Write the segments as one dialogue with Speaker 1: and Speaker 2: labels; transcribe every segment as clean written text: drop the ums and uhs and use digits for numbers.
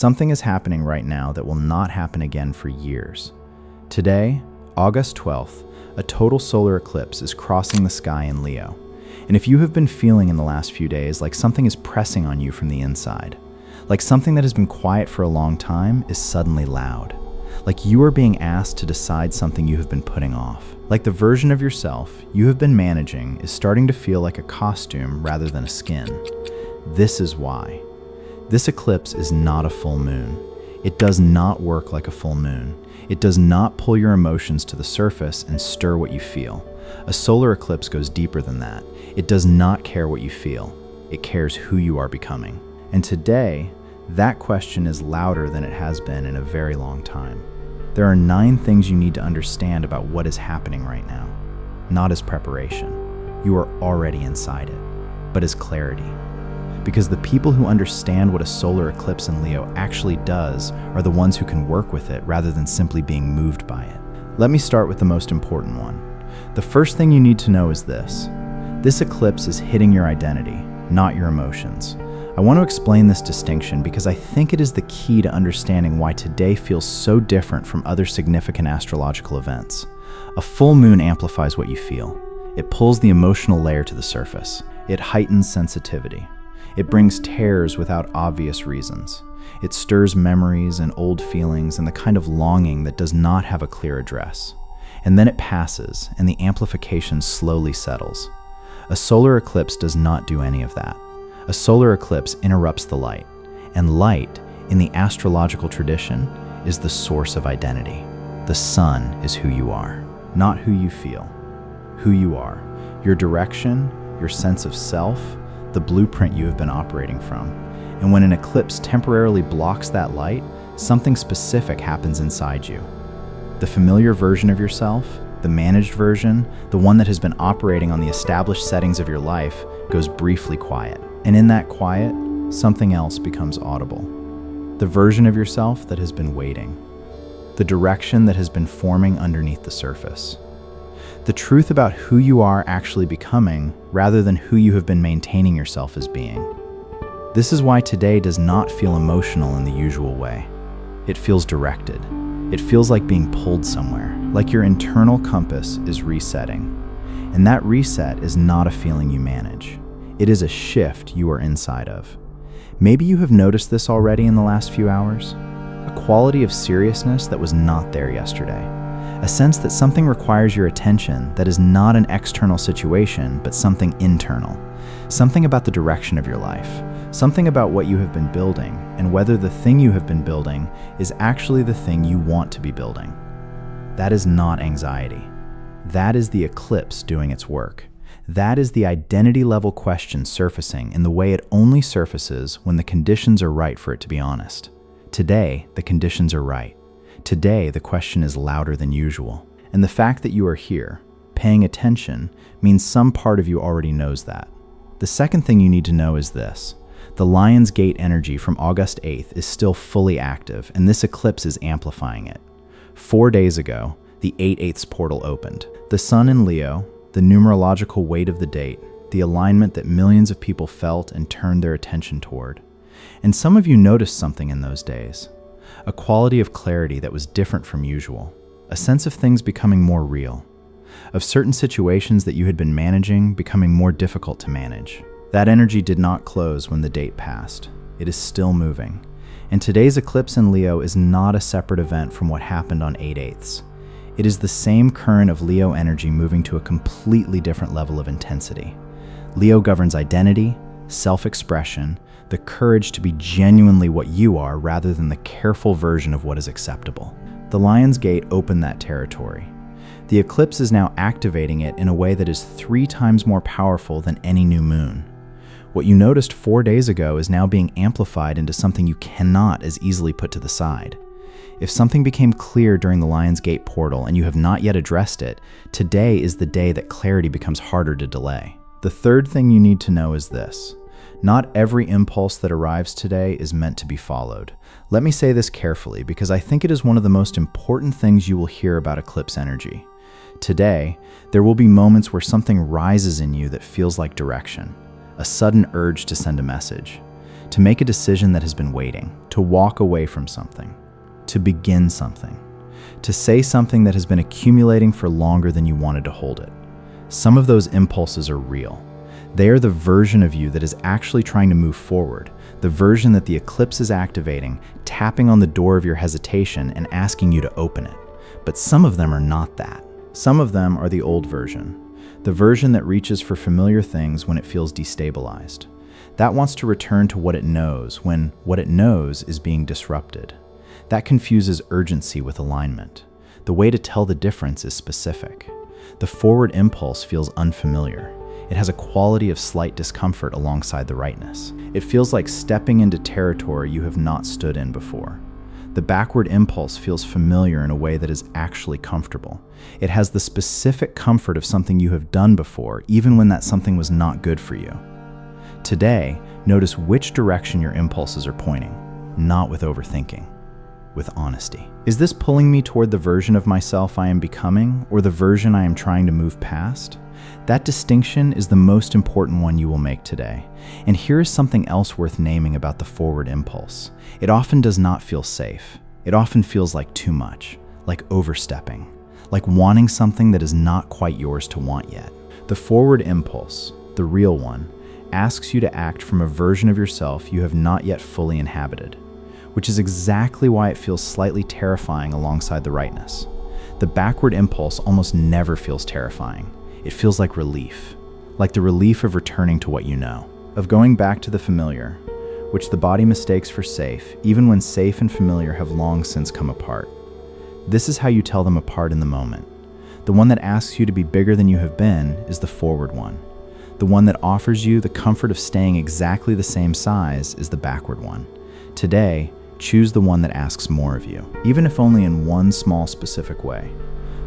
Speaker 1: Something is happening right now that will not happen again for years. Today, August 12th, a total solar eclipse is crossing the sky in Leo. And if you have been feeling in the last few days like something is pressing on you from the inside, like something that has been quiet for a long time is suddenly loud, like you are being asked to decide something you have been putting off, like the version of yourself you have been managing is starting to feel like a costume rather than a skin, this is why. This eclipse is not a full moon. It does not work like a full moon. It does not pull your emotions to the surface and stir what you feel. A solar eclipse goes deeper than that. It does not care what you feel. It cares who you are becoming. And today, that question is louder than it has been in a very long time. There are 9 things you need to understand about what is happening right now. Not as preparation. You are already inside it, but as clarity. Because the people who understand what a solar eclipse in Leo actually does are the ones who can work with it rather than simply being moved by it. Let me start with the most important one. The first thing you need to know is this. This eclipse is hitting your identity, not your emotions. I want to explain this distinction because I think it is the key to understanding why today feels so different from other significant astrological events. A full moon amplifies what you feel. It pulls the emotional layer to the surface. It heightens sensitivity. It brings tears without obvious reasons. It stirs memories and old feelings and the kind of longing that does not have a clear address. And then it passes, and the amplification slowly settles. A solar eclipse does not do any of that. A solar eclipse interrupts the light, and light, in the astrological tradition, is the source of identity. The sun is who you are, not who you feel. Who you are, your direction, your sense of self, the blueprint you have been operating from. And when an eclipse temporarily blocks that light, something specific happens inside you. The familiar version of yourself, the managed version, the one that has been operating on the established settings of your life, goes briefly quiet. And in that quiet, something else becomes audible. The version of yourself that has been waiting. The direction that has been forming underneath the surface. The truth about who you are actually becoming rather than who you have been maintaining yourself as being. This is why today does not feel emotional in the usual way. It feels directed. It feels like being pulled somewhere, like your internal compass is resetting. And that reset is not a feeling you manage. It is a shift you are inside of. Maybe you have noticed this already in the last few hours. A quality of seriousness that was not there yesterday. A sense that something requires your attention that is not an external situation, but something internal. Something about the direction of your life. Something about what you have been building, and whether the thing you have been building is actually the thing you want to be building. That is not anxiety. That is the eclipse doing its work. That is the identity-level question surfacing in the way it only surfaces when the conditions are right for it to be honest. Today, the conditions are right. Today, the question is louder than usual. And the fact that you are here, paying attention, means some part of you already knows that. The second thing you need to know is this. The Lion's Gate energy from August 8th is still fully active, and this eclipse is amplifying it. 4 days ago, the 8/8 portal opened. The sun in Leo, the numerological weight of the date, the alignment that millions of people felt and turned their attention toward. And some of you noticed something in those days. A quality of clarity that was different from usual. A sense of things becoming more real. Of certain situations that you had been managing becoming more difficult to manage. That energy did not close when the date passed. It is still moving. And today's eclipse in Leo is not a separate event from what happened on 8/8. It is the same current of Leo energy moving to a completely different level of intensity. Leo governs identity, self-expression, the courage to be genuinely what you are rather than the careful version of what is acceptable. The Lion's Gate opened that territory. The eclipse is now activating it in a way that is 3 times more powerful than any new moon. What you noticed 4 days ago is now being amplified into something you cannot as easily put to the side. If something became clear during the Lion's Gate portal and you have not yet addressed it, today is the day that clarity becomes harder to delay. The third thing you need to know is this. Not every impulse that arrives today is meant to be followed. Let me say this carefully because I think it is one of the most important things you will hear about eclipse energy. Today, there will be moments where something rises in you that feels like direction, a sudden urge to send a message. to make a decision that has been waiting, to walk away from something, to begin something, to say something that has been accumulating for longer than you wanted to hold it. Some of those impulses are real. They are the version of you that is actually trying to move forward, the version that the eclipse is activating, tapping on the door of your hesitation and asking you to open it. But some of them are not that. Some of them are the old version, the version that reaches for familiar things when it feels destabilized. That wants to return to what it knows when what it knows is being disrupted. That confuses urgency with alignment. The way to tell the difference is specific. The forward impulse feels unfamiliar. It has a quality of slight discomfort alongside the rightness. It feels like stepping into territory you have not stood in before. The backward impulse feels familiar in a way that is actually comfortable. It has the specific comfort of something you have done before, even when that something was not good for you. Today, notice which direction your impulses are pointing, not with overthinking, with honesty. Is this pulling me toward the version of myself I am becoming, or the version I am trying to move past? That distinction is the most important one you will make today. And here is something else worth naming about the forward impulse. It often does not feel safe. It often feels like too much, like overstepping, like wanting something that is not quite yours to want yet. The forward impulse, the real one, asks you to act from a version of yourself you have not yet fully inhabited, which is exactly why it feels slightly terrifying alongside the rightness. The backward impulse almost never feels terrifying. It feels like relief, like the relief of returning to what you know, of going back to the familiar, which the body mistakes for safe, even when safe and familiar have long since come apart. This is how you tell them apart in the moment. The one that asks you to be bigger than you have been is the forward one. The one that offers you the comfort of staying exactly the same size is the backward one. Today, choose the one that asks more of you, even if only in one small specific way.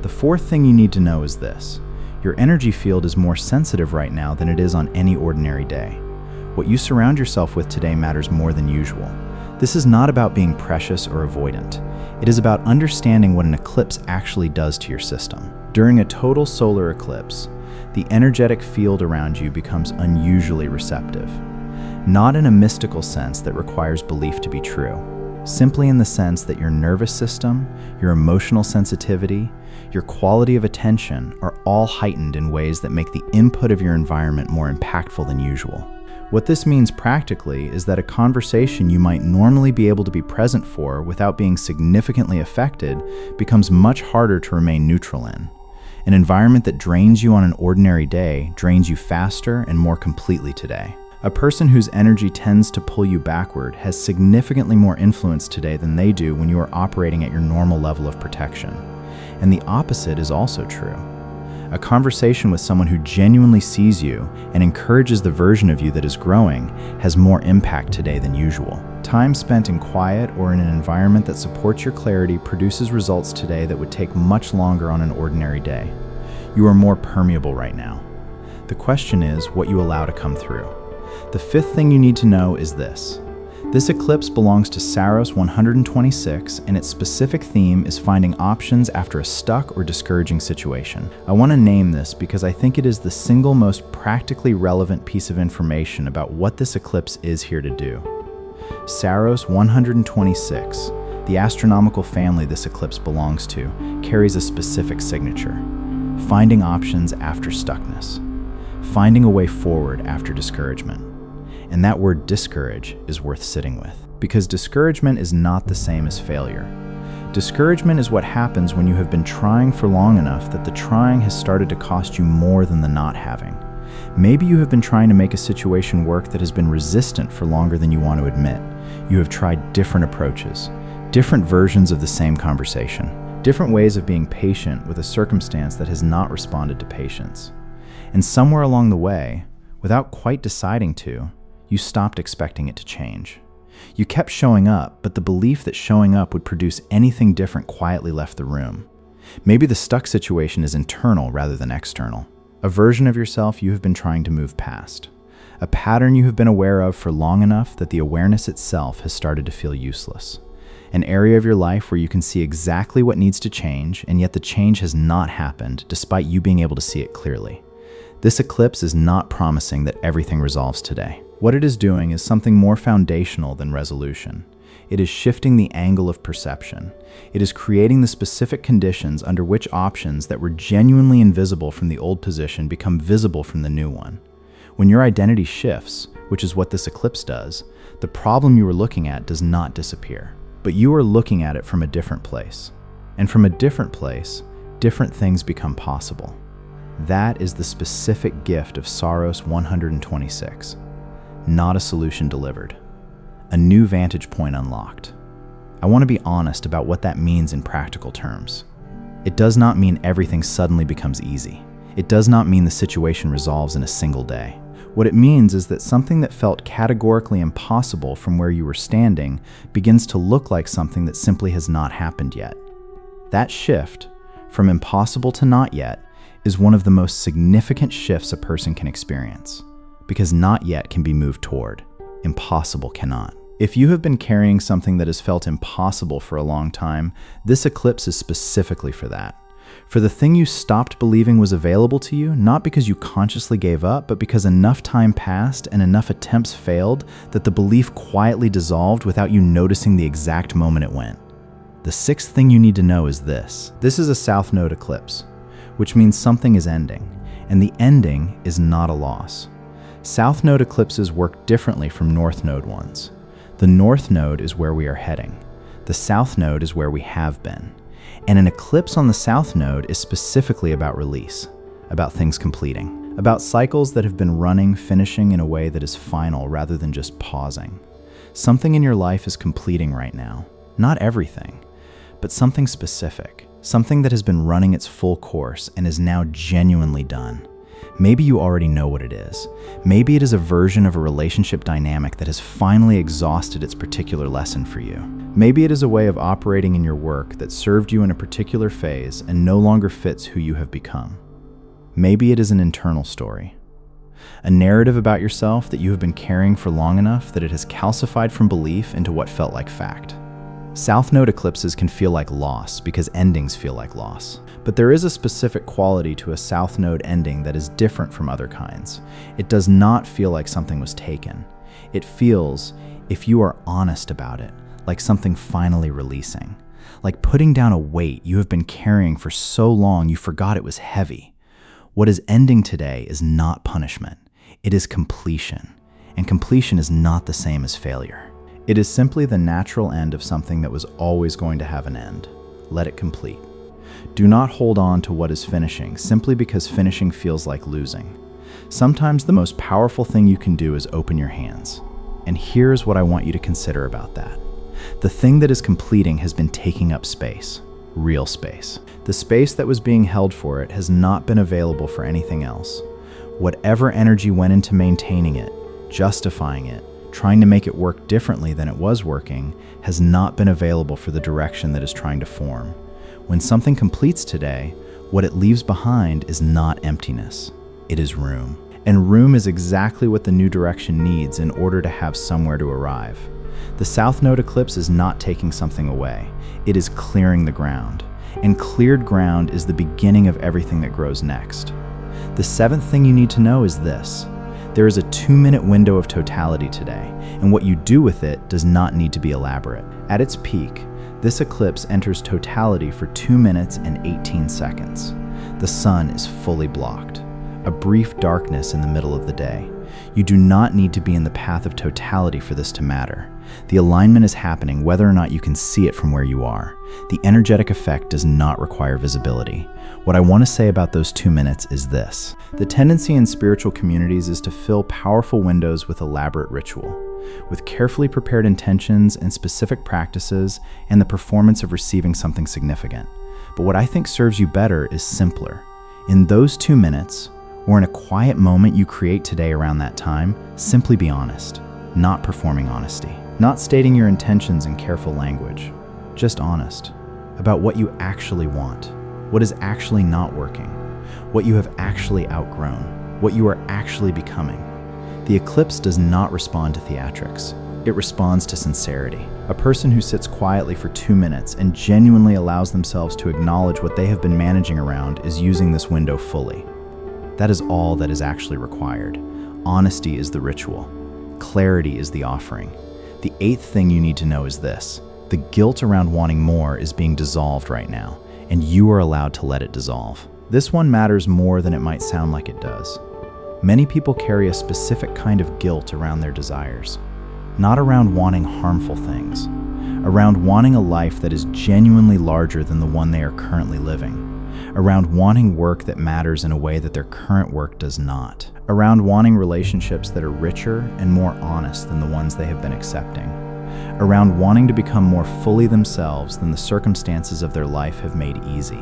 Speaker 1: The fourth thing you need to know is this. Your energy field is more sensitive right now than it is on any ordinary day. What you surround yourself with today matters more than usual. This is not about being precious or avoidant. It is about understanding what an eclipse actually does to your system. During a total solar eclipse, the energetic field around you becomes unusually receptive. Not in a mystical sense that requires belief to be true, simply in the sense that your nervous system, your emotional sensitivity, your quality of attention are all heightened in ways that make the input of your environment more impactful than usual. What this means practically is that a conversation you might normally be able to be present for without being significantly affected becomes much harder to remain neutral in. An environment that drains you on an ordinary day drains you faster and more completely today. A person whose energy tends to pull you backward has significantly more influence today than they do when you are operating at your normal level of protection. And the opposite is also true. A conversation with someone who genuinely sees you and encourages the version of you that is growing has more impact today than usual. Time spent in quiet or in an environment that supports your clarity produces results today that would take much longer on an ordinary day. You are more permeable right now. The question is what you allow to come through. The fifth thing you need to know is this. This eclipse belongs to Saros 126, and its specific theme is finding options after a stuck or discouraging situation. I want to name this because I think it is the single most practically relevant piece of information about what this eclipse is here to do. Saros 126, the astronomical family this eclipse belongs to, carries a specific signature. Finding options after stuckness. Finding a way forward after discouragement. And that word discourage is worth sitting with, because discouragement is not the same as failure. Discouragement is what happens when you have been trying for long enough that the trying has started to cost you more than the not having. Maybe you have been trying to make a situation work that has been resistant for longer than you want to admit. You have tried different approaches, different versions of the same conversation, different ways of being patient with a circumstance that has not responded to patience. And somewhere along the way, without quite deciding to, you stopped expecting it to change. You kept showing up, but the belief that showing up would produce anything different quietly left the room. Maybe the stuck situation is internal rather than external. A version of yourself you have been trying to move past. A pattern you have been aware of for long enough that the awareness itself has started to feel useless. An area of your life where you can see exactly what needs to change, and yet the change has not happened despite you being able to see it clearly. This eclipse is not promising that everything resolves today. What it is doing is something more foundational than resolution. It is shifting the angle of perception. It is creating the specific conditions under which options that were genuinely invisible from the old position become visible from the new one. When your identity shifts, which is what this eclipse does, the problem you were looking at does not disappear, but you are looking at it from a different place. And from a different place, different things become possible. That is the specific gift of Saros 126. Not a solution delivered. A new vantage point unlocked. I want to be honest about what that means in practical terms. It does not mean everything suddenly becomes easy. It does not mean the situation resolves in a single day. What it means is that something that felt categorically impossible from where you were standing begins to look like something that simply has not happened yet. That shift, from impossible to not yet, is one of the most significant shifts a person can experience, because not yet can be moved toward. Impossible cannot. If you have been carrying something that has felt impossible for a long time, this eclipse is specifically for that. For the thing you stopped believing was available to you, not because you consciously gave up, but because enough time passed and enough attempts failed that the belief quietly dissolved without you noticing the exact moment it went. The sixth thing you need to know is this. This is a South Node eclipse, which means something is ending, and the ending is not a loss. South Node eclipses work differently from North Node ones. The North Node is where we are heading. The South Node is where we have been. And an eclipse on the South Node is specifically about release, about things completing, about cycles that have been running, finishing in a way that is final rather than just pausing. Something in your life is completing right now. Not everything, but something specific, something that has been running its full course and is now genuinely done. Maybe you already know what it is. Maybe it is a version of a relationship dynamic that has finally exhausted its particular lesson for you. Maybe it is a way of operating in your work that served you in a particular phase and no longer fits who you have become. Maybe it is an internal story. A narrative about yourself that you have been carrying for long enough that it has calcified from belief into what felt like fact. South Node eclipses can feel like loss because endings feel like loss. But there is a specific quality to a South Node ending that is different from other kinds. It does not feel like something was taken. It feels, if you are honest about it, like something finally releasing. Like putting down a weight you have been carrying for so long you forgot it was heavy. What is ending today is not punishment. It is completion. And completion is not the same as failure. It is simply the natural end of something that was always going to have an end. Let it complete. Do not hold on to what is finishing simply because finishing feels like losing. Sometimes the most powerful thing you can do is open your hands. And here's what I want you to consider about that. The thing that is completing has been taking up space, real space. The space that was being held for it has not been available for anything else. Whatever energy went into maintaining it, justifying it, trying to make it work differently than it was working, has not been available for the direction that is trying to form. When something completes today, what it leaves behind is not emptiness. It is room. And room is exactly what the new direction needs in order to have somewhere to arrive. The South Node eclipse is not taking something away. It is clearing the ground. And cleared ground is the beginning of everything that grows next. The seventh thing you need to know is this. There is a 2-minute window of totality today, and what you do with it does not need to be elaborate. At its peak, this eclipse enters totality for 2 minutes and 18 seconds. The sun is fully blocked, a brief darkness in the middle of the day. You do not need to be in the path of totality for this to matter. The alignment is happening whether or not you can see it from where you are. The energetic effect does not require visibility. What I want to say about those 2 minutes is this. The tendency in spiritual communities is to fill powerful windows with elaborate ritual, with carefully prepared intentions and specific practices and the performance of receiving something significant. But what I think serves you better is simpler. In those 2 minutes, or in a quiet moment you create today around that time, simply be honest, not performing honesty, not stating your intentions in careful language, just honest about what you actually want, what is actually not working, what you have actually outgrown, what you are actually becoming. The eclipse does not respond to theatrics. It responds to sincerity. A person who sits quietly for 2 minutes and genuinely allows themselves to acknowledge what they have been managing around is using this window fully. That is all that is actually required. Honesty is the ritual. Clarity is the offering. The eighth thing you need to know is this: the guilt around wanting more is being dissolved right now, and you are allowed to let it dissolve. This one matters more than it might sound like it does. Many people carry a specific kind of guilt around their desires, not around wanting harmful things, around wanting a life that is genuinely larger than the one they are currently living, around wanting work that matters in a way that their current work does not, around wanting relationships that are richer and more honest than the ones they have been accepting, around wanting to become more fully themselves than the circumstances of their life have made easy.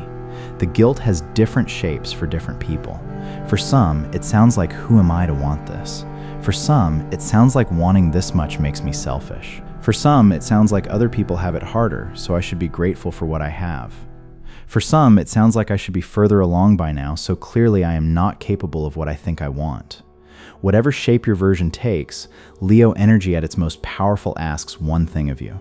Speaker 1: The guilt has different shapes for different people. For some, it sounds like, who am I to want this? For some, it sounds like wanting this much makes me selfish. For some, it sounds like other people have it harder, so I should be grateful for what I have. For some, it sounds like I should be further along by now, so clearly I am not capable of what I think I want. Whatever shape your version takes, Leo energy at its most powerful asks one thing of you: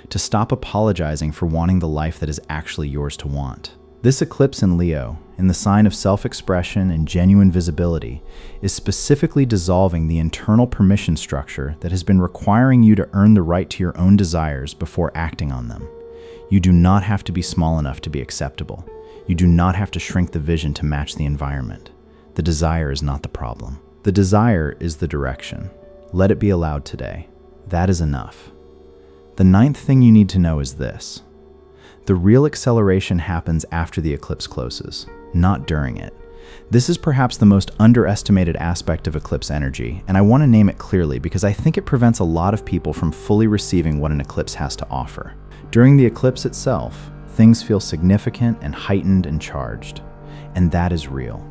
Speaker 1: to stop apologizing for wanting the life that is actually yours to want. This eclipse in Leo, in the sign of self-expression and genuine visibility, is specifically dissolving the internal permission structure that has been requiring you to earn the right to your own desires before acting on them. You do not have to be small enough to be acceptable. You do not have to shrink the vision to match the environment. The desire is not the problem. The desire is the direction. Let it be allowed today. That is enough. The ninth thing you need to know is this: the real acceleration happens after the eclipse closes, not during it. This is perhaps the most underestimated aspect of eclipse energy, and I want to name it clearly because I think it prevents a lot of people from fully receiving what an eclipse has to offer. During the eclipse itself, things feel significant and heightened and charged, and that is real.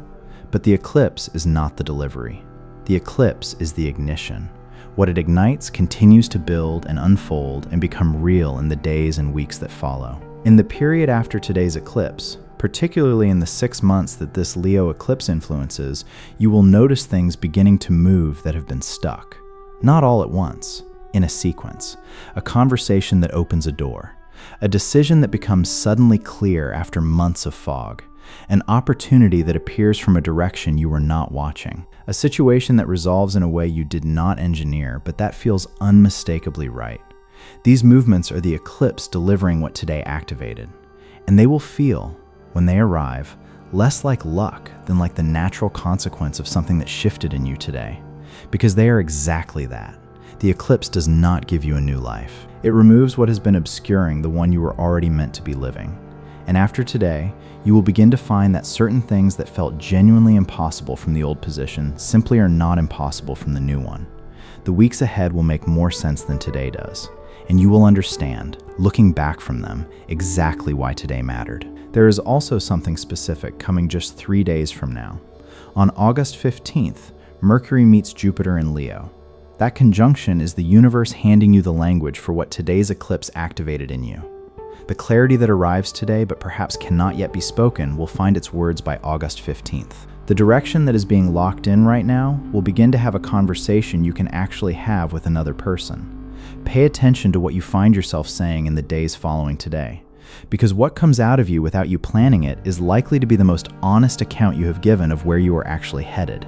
Speaker 1: But the eclipse is not the delivery. The eclipse is the ignition. What it ignites continues to build and unfold and become real in the days and weeks that follow. In the period after today's eclipse, particularly in the 6 months that this Leo eclipse influences, you will notice things beginning to move that have been stuck. Not all at once, in a sequence. A conversation that opens a door. A decision that becomes suddenly clear after months of fog. An opportunity that appears from a direction you were not watching. A situation that resolves in a way you did not engineer, but that feels unmistakably right. These movements are the eclipse delivering what today activated. And they will feel, when they arrive, less like luck than like the natural consequence of something that shifted in you today. Because they are exactly that. The eclipse does not give you a new life. It removes what has been obscuring the one you were already meant to be living. And after today, you will begin to find that certain things that felt genuinely impossible from the old position simply are not impossible from the new one. The weeks ahead will make more sense than today does. And you will understand, looking back from them, exactly why today mattered. There is also something specific coming just 3 days from now. On August 15th, Mercury meets Jupiter in Leo. That conjunction is the universe handing you the language for what today's eclipse activated in you. The clarity that arrives today but perhaps cannot yet be spoken will find its words by August 15th. The direction that is being locked in right now will begin to have a conversation you can actually have with another person. Pay attention to what you find yourself saying in the days following today, because what comes out of you without you planning it is likely to be the most honest account you have given of where you are actually headed.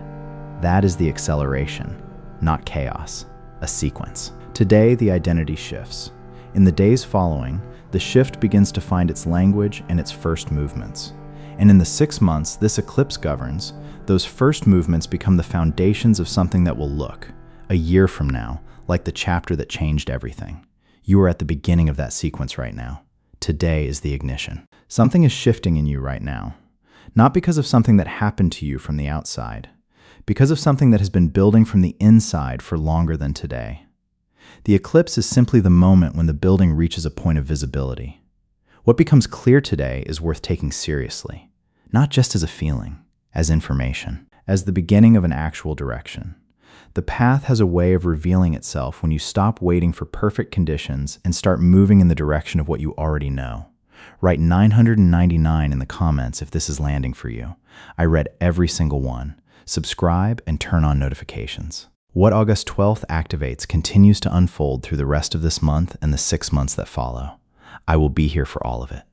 Speaker 1: That is the acceleration, not chaos, a sequence. Today, the identity shifts. In the days following, the shift begins to find its language and its first movements. And in the 6 months this eclipse governs, those first movements become the foundations of something that will look, a year from now, like the chapter that changed everything. You are at the beginning of that sequence right now. Today is the ignition. Something is shifting in you right now, not because of something that happened to you from the outside, because of something that has been building from the inside for longer than today. The eclipse is simply the moment when the building reaches a point of visibility. What becomes clear today is worth taking seriously, not just as a feeling, as information, as the beginning of an actual direction. The path has a way of revealing itself when you stop waiting for perfect conditions and start moving in the direction of what you already know. Write 999 in the comments if this is landing for you. I read every single one. Subscribe and turn on notifications. What August 12th activates continues to unfold through the rest of this month and the 6 months that follow. I will be here for all of it.